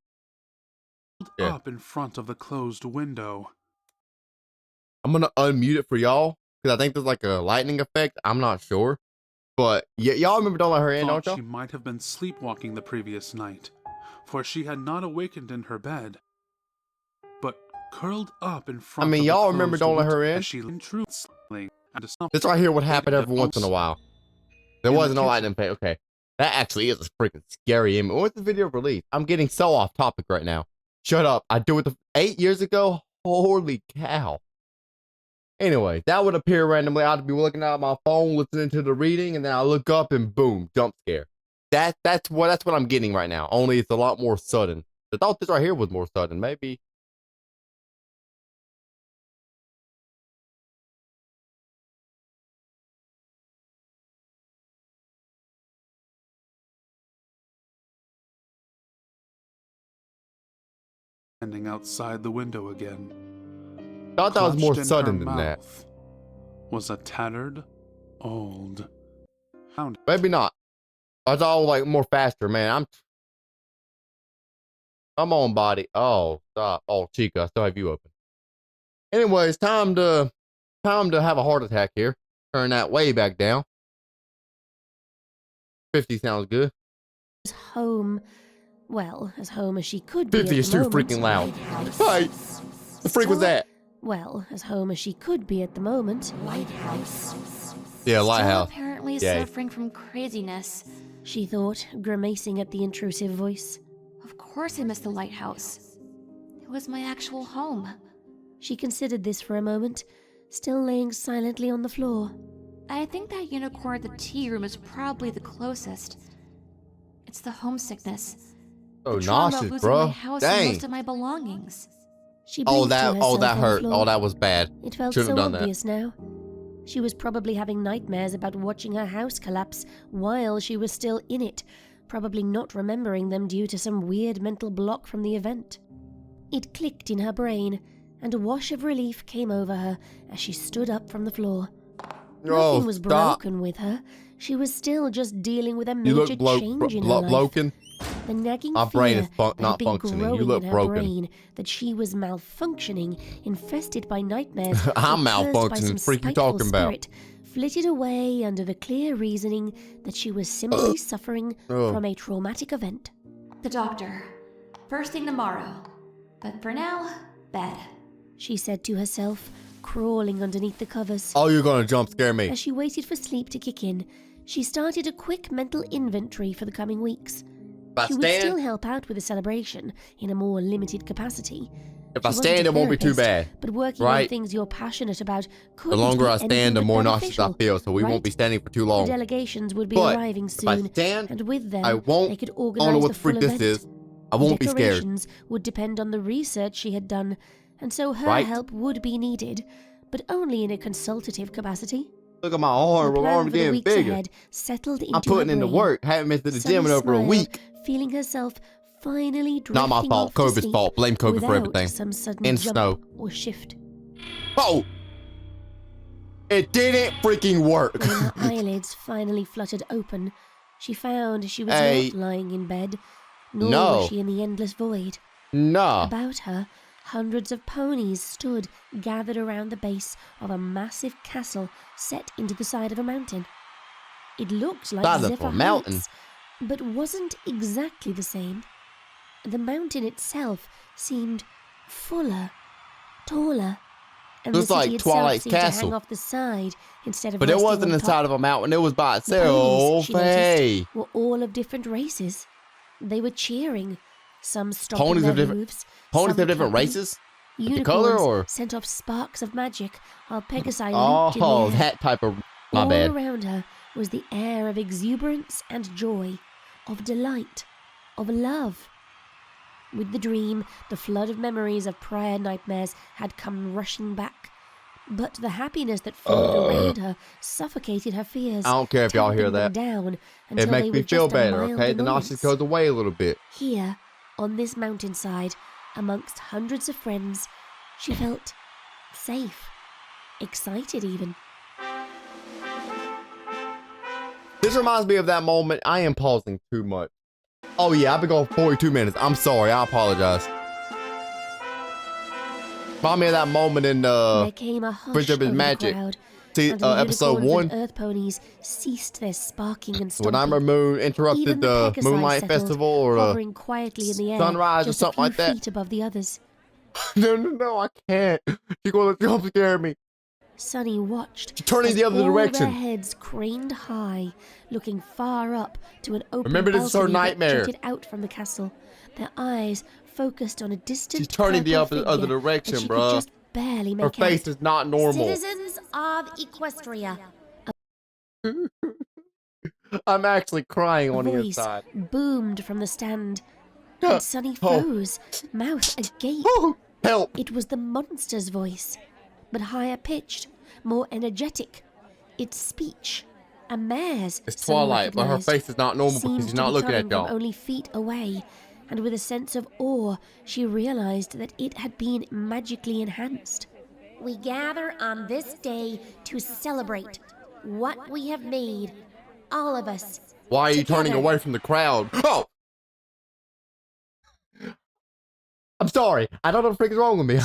Yeah.
Up in front of the closed window.
I'm gonna unmute it for y'all because I think there's like a lightning effect. I'm not sure, but yeah, y'all remember, don't let her in, don't
Thought
y'all?
she might have been sleepwalking the previous night, for she had not awakened in her bed, but curled up in front.
I mean,
of the
y'all remember,
closed
don't let her
window
in?
as she truthfully and
This right here would happen every once in a while. There
In the
wasn't a
kitchen.
lightning effect. Okay, that actually is a freaking scary image. When's the video released? I'm getting so off topic right now. Shut up. I do it 8 years ago. Holy cow. Anyway, that would appear randomly. I'd be looking at my phone, listening to the reading, and then I look up and boom, jump scare. That's what I'm getting right now. Only it's a lot more sudden. I thought this right here was more sudden. Maybe.
standing outside the window again.
Thought that was more
Clutched in
sudden
her
than that.
mouth was a tattered, old pound.
Maybe not. I thought like more faster, man. I'm on body. Oh, stop. Oh, Chica, I still have you open. Anyways, time to have a heart attack here. Turn that way back down. 50 sounds good.
home. Well, as home as she could be.
50
at
is
the
too
moment.
freaking loud. Hey, the freak was that?
Well, as home as she could be at the moment.
Lighthouse.
Yeah, Lighthouse.
Still apparently
Yay.
suffering from craziness.
She thought, grimacing at the intrusive voice.
Of course I miss the lighthouse. It was my actual home.
She considered this for a moment, still laying silently on the floor.
I think that unicorn at the tea room is probably the closest. It's the homesickness.
So
The trauma of
nauseous,
losing
bro.
my house and
Dang.
most of my belongings.
She
Oh,
blinked to
that
herself on the
hurt.
floor.
Oh, that was bad.
It felt
Shouldn't
so
have done that.
obvious now. She was probably having nightmares about watching her house collapse while she was still in it, probably not remembering them due to some weird mental block from the event. It clicked in her brain, and a wash of relief came over her as she stood up from the floor.
Oh,
Nothing was
stop.
broken with her. She was still just dealing with a
You
major
look
change in her life.
broken.
The nagging
My brain is
fear
not
that had been
functioning. You
growing
look
in her
broken.
brain that she was malfunctioning, infested by nightmares.
I'm
or cursed by
malfunctioning.
some
Freak you
spiteful
talking about?
spirit, flitted away under the clear reasoning that she was simply suffering
Ugh.
from a traumatic event.
The doctor. First thing tomorrow. But for now, bed.
She said to herself, crawling underneath the covers.
Oh, you're gonna jump scare me.
As she waited for sleep to kick in, she started a quick mental inventory for the coming weeks. She would still help out with the celebration in a more limited capacity.
If I stand, it won't be too bad.
But working on things you're passionate about couldn't
The longer
be
I stand, the
anything
more
but
nauseous I
beneficial,
feel, so we
right?
won't be standing for too
The
long.
delegations would be
But
arriving
if I
soon,
stand,
and with them,
I won't.
they could
I don't know
organize
what
the
the
full
freak this
event.
is. I won't be scared.
Decorations would depend on the research she had done, and so her
Right.
help would be needed, but only in a consultative capacity.
Look at my arm.
The
My
plan
arm's
for the
getting
weeks
bigger.
ahead settled into
I'm putting
her
in the
brain.
work. Haven't been to the
Sunny
gym in over a
smiled,
week.
feeling herself finally drifting
Not my fault.
off to
COVID's
sleep
fault. Blame COVID for
without
everything.
some sudden
And
jump
snow.
or shift.
Oh! It didn't freaking work.
When her eyelids finally fluttered open, she found she was
Hey.
not lying in bed, nor
No.
was she in the endless void.
Nah.
About her, hundreds of ponies stood gathered around the base of a massive castle set into the side of a mountain. It looked like
Side of
Zephyr
a mountain?
Heights, but wasn't exactly the same. The mountain itself seemed fuller, taller, and
Looks
the city
like
itself
Twilight's
seemed to
Castle.
hang off the side instead of
But it
resting
wasn't
on
inside
top.
of a mountain. It was by
The ponies,
itself.
she noticed,
Hey.
were all of different races. They were cheering, some stomping
Ponies
their
of different-
hooves,
Ponies
some
have different
clapping.
races? the
Unicorns
color, or-
sent off sparks of magic, while Pegasi looped in the
Oh,
air.
that type of... My
All
bad.
around her was the air of exuberance and joy, of delight, of love. With the dream, the flood of memories of prior nightmares had come rushing back. But the happiness that flowed around her suffocated her fears.
I don't care if y'all hear
tamping them
that.
down
It
until
makes
they
me
were
feel
just a
better,
mild
okay? The nausea
annoyance.
goes away a little bit.
Here, on this mountainside, amongst hundreds of friends, she felt safe, excited even.
This reminds me of that moment. I am pausing too much. Oh yeah, I've been going 42 minutes. I'm sorry. I apologize. Remind me of that moment in
There came a hush
Friendship is
over the
Magic.
crowd,
See,
and the
episode
unicorns
1,
and earth ponies ceased their sparking and
when
stomping.
Amber Moon
Even
interrupted
the
the
Pegasi
Moonlight
settled,
Festival or the
hovering quietly in the air,
sunrise or
just
something
a
like
few
that.
feet above the others.
No, I can't. You're gonna jump scare me.
Sunny watched.
She's turning
as
the other
all
direction.
Their heads craned high, looking far up to an open
Remember, this is her
balcony that
nightmare.
jutted out from the castle. Their eyes focused on a distant
She's turning the
purple
other
figure
direction,
that she
bruh.
could just barely
Her
make
face
out.
is not normal.
Citizens of Equestria.
I'm actually crying
A
on the
voice
inside.
boomed from the stand, and Sunny froze, mouth agape.
Oh, help!
It was the monster's voice, but higher pitched, more energetic. Its speech, a mare's.
It's
Sunny
Twilight, but her
recognized,
face is not normal because
seemed
she's
to
not
be
looking
coming
at
from
y'all.
only feet away, and with a sense of awe, she realized that it had been magically enhanced.
We gather on this day to celebrate what we have made, all of us.
Why are you turning
together.
away from the crowd? Oh! I'm sorry. I don't know what the frick is wrong with me.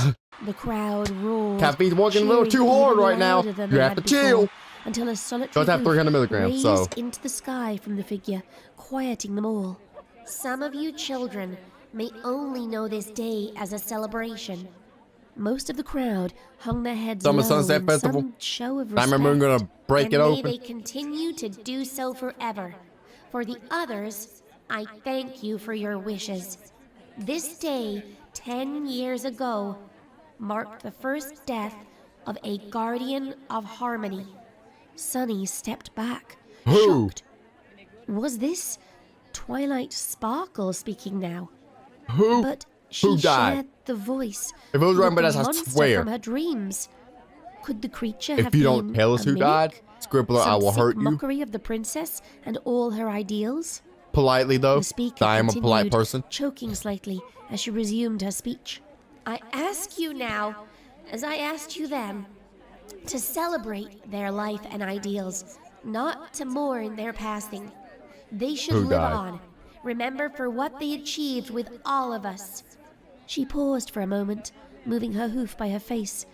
The crowd roared.
Caffeine's working a little
cheering
too hard
even
right now.
louder than
You
they
have
had
to chill.
before, until a solitary
Don't have
hoof
300 milligrams, so.
raised into the sky from the figure, quieting them all.
Some of you children may only know this day as a celebration.
Most of the crowd hung their heads
Summer
low
Sunset
in
Festival.
some show of
I
respect.
remember I'm gonna break
And
it
may
open.
they continue to do so forever. For the others, I thank you for your wishes. This day, 10 years ago, marked the first death of a guardian of harmony.
Sunny stepped back,
Who?
shocked. Was this Twilight Sparkle speaking now?
Who?
But she
Who died?
shared the voice.
If it was
with
Rainbow
the
Dash, I
monster
swear.
from her dreams. Could the creature
If
have
you
been
don't tell us
a
who
mimic?
died, Scribbler, I
Some
will
sick
hurt you.
mockery of the princess and all her ideals?
Politely, though.
The speaker
I am a polite
continued,
person.
choking slightly as she resumed her speech.
I ask you now, as I asked you then, to celebrate their life and ideals, not to mourn their passing. They should
Who
live
died?
on. Remember for what they achieved with all of us.
She paused for a moment, moving her hoof by her face.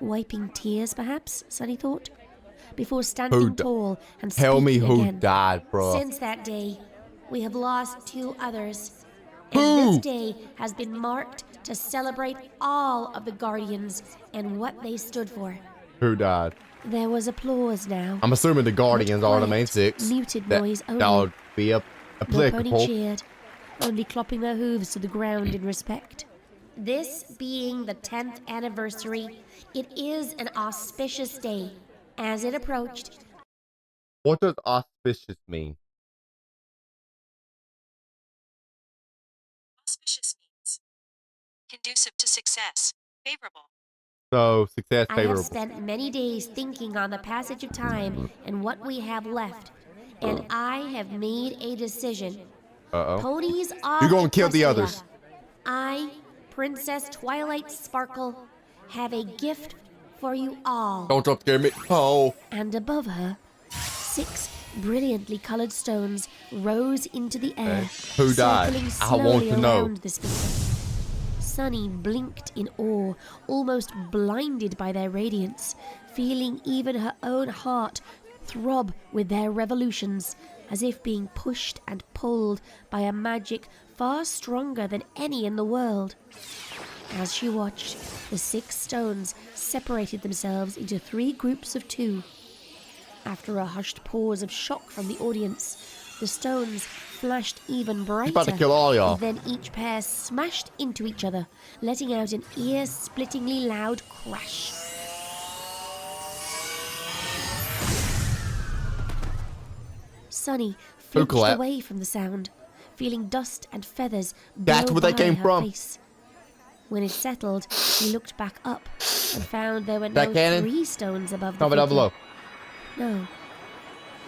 Wiping tears, perhaps, Sunny thought, before standing
Who di-
tall and
Tell me
speaking
who
again.
died, bro.
Since that day, we have lost 2 others, And this day has been marked to celebrate all of the Guardians and what they stood for.
Who died?
There was applause now.
I'm assuming the Guardians
but
are the
quiet,
main six.
Muted
That
noise only.
would be
The pony
applicable.
cheered, only clopping their hooves to the ground in respect.
This being the 10th anniversary, it is an auspicious day. As it approached,
What does auspicious mean?
Auspicious means conducive to success, favorable.
So success
I
favorable.
have spent many days thinking on the passage of time and what we have left, and I have made a decision.
Uh-oh.
Ponies of
You're gonna kill the
Equestria.
others.
I, Princess Twilight Sparkle, have a gift for you all.
Don't jump scare me. Oh.
And above her, 6 brilliantly colored stones rose into the air,
Who died?
circling
I want
slowly
to know.
around the speaker. Sunny blinked in awe, almost blinded by their radiance, feeling even her own heart throb with their revolutions, as if being pushed and pulled by a magic far stronger than any in the world. As she watched, the 6 stones separated themselves into 3 groups of 2. After a hushed pause of shock from the audience, the stones flashed even brighter.
about to kill all y'all.
And then each pair smashed into each other, letting out an ear-splittingly loud crash. Sunny flinched
collapsed?
away from the sound, feeling dust and feathers
That's
blow
where they
by
came
her
from.
face. When it settled, she looked back up and found there were
That
no
cannon?
3 stones above the
Comment down
figure.
below.
No,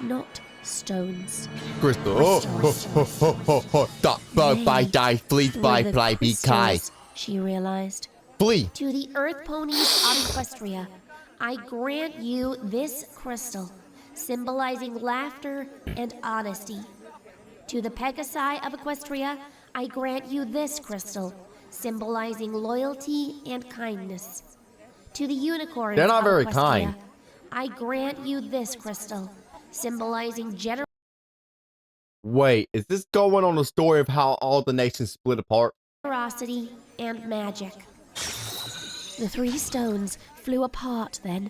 not stones.
Crystal. Oh. Stop. Bye. Die. Flee.
Were
Fly.
the
Fly. Be kind.
crystals, she realized.
Flee.
To the Earth Ponies of Equestria, I grant you this crystal, symbolizing laughter and honesty. To the Pegasi of Equestria, I grant you this crystal, symbolizing loyalty and kindness. To the unicorns
They're not
of
very
Equestria,
kind.
I grant you this crystal, symbolizing
Wait, is this going on the story of how all the nations split apart?
generosity and magic.
The 3 stones flew apart then,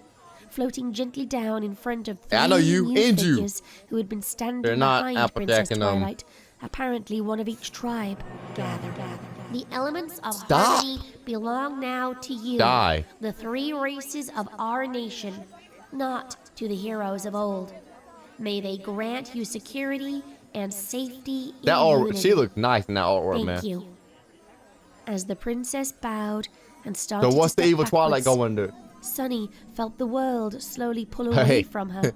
floating gently down in front of 3
I know you
new
and you.
figures who had been standing
They're not
behind Princess
Applejack and,
Twilight, apparently one of each tribe.
Gather. The elements of
Stop.
harmony belong now to you,
Die.
the 3 races of our nation, not to the heroes of old. May they grant you security and safety in
That art,
unity.
she looked nice in that artwork,
Thank
man.
you.
As the princess bowed and started
So what's
to
the
step
evil Twilight
backwards,
going to do?
Sunny felt the world slowly pull
Hey.
away from her.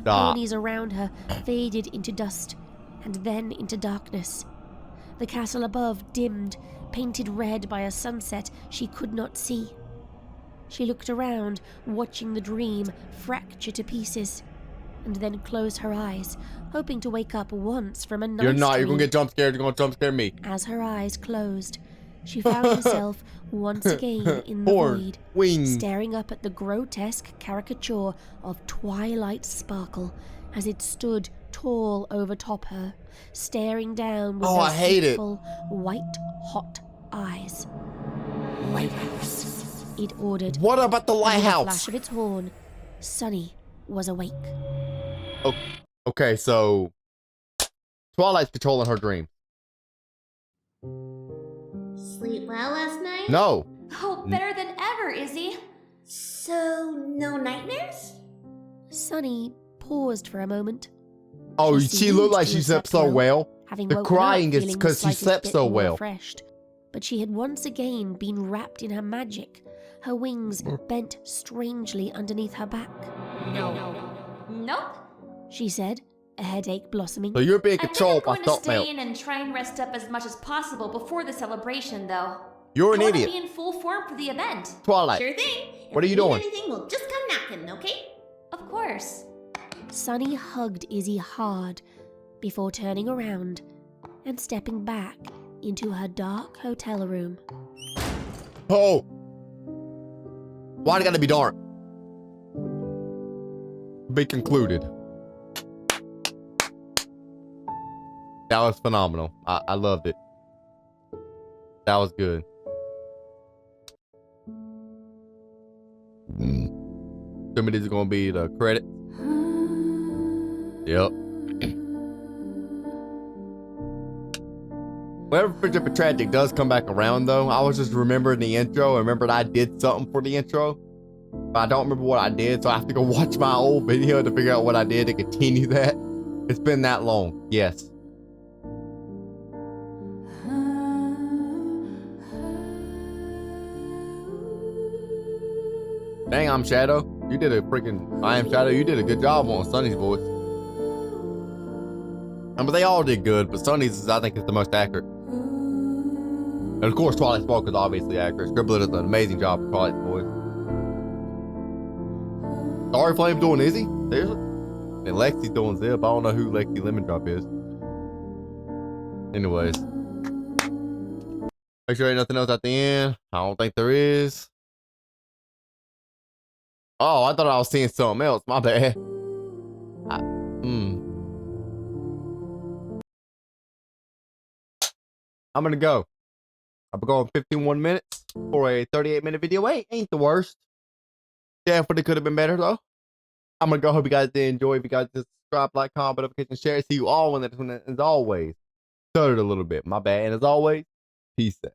Stop.
Ponies around her faded into dust and then into darkness. The castle above dimmed, painted red by a sunset she could not see. She looked around, watching the dream fracture to pieces, and then closed her eyes, hoping to wake up once from a nice
You're not. You're
dream.
gonna get jump scared. You're gonna jump scare me.
As her eyes closed, she found herself once again in the
Horn,
void,
wings.
staring up at the grotesque caricature of Twilight Sparkle as it stood tall overtop her, staring down with
Oh,
those
I hate it.
hateful, white-hot eyes. Lighthouse, it ordered.
What about the
And with a
lighthouse?
flash of its horn, Sunny was awake.
Oh, okay, so Twilight's controlling her dream.
Sleep well last night?
No.
Oh, better than ever, Izzy. So, no nightmares?
Sunny paused for a moment.
Oh,
She
she looked
seemed
like
to
she
have
slept
slept
so well.
Having
The
woken
crying
up
is
feeling the
'cause she
slightest
slept
bit
so
more
well.
refreshed. But she had once again been wrapped in her magic, her wings bent strangely underneath her back.
Nope.
She said, a headache blossoming.
So you're being
I think I'm
controlled by
going to
thought
stay
milk.
in and try and rest up as much as possible before the celebration, though.
You're an
I want to
idiot.
be in full form for the event.
Twilight.
Sure thing.
What are
If
you
need
doing?
Anything, we'll just come knocking, okay?
Of course.
Sunny hugged Izzy hard before turning around and stepping back into her dark hotel room.
Oh. Why it gotta be dark? Be concluded. That was phenomenal. I loved it. That was good. Some of these are gonna be the credit. Yep. Whenever Friendship and Tragic does come back around, though, I was just remembering the intro. I remembered I did something for the intro, but I don't remember what I did, so I have to go watch my old video to figure out what I did to continue that. It's been that long. Yes. Dang, I'm Shadow. You did a freaking... I am Shadow. You did a good job on Sunny's voice. I mean, they all did good, but Sunny's, I think, is the most accurate. And of course, Twilight Spark is obviously accurate. Scribbler does an amazing job with Twilight's voice. Sorry Flame's doing Izzy? Seriously? And Lexi's doing Zip. I don't know who Lexi Lemon Drop is. Anyways. Make sure ain't nothing else at the end. I don't think there is. Oh, I thought I was seeing something else. My bad. I'm gonna go. I've been going 51 minutes for a 38-minute video. Ain't the worst. Definitely could have been better though. I'm gonna go. Hope you guys did enjoy. If you guys just subscribe, like, comment, notification, share. See you all when as always. Stuttered a little bit. My bad. And as always, peace out.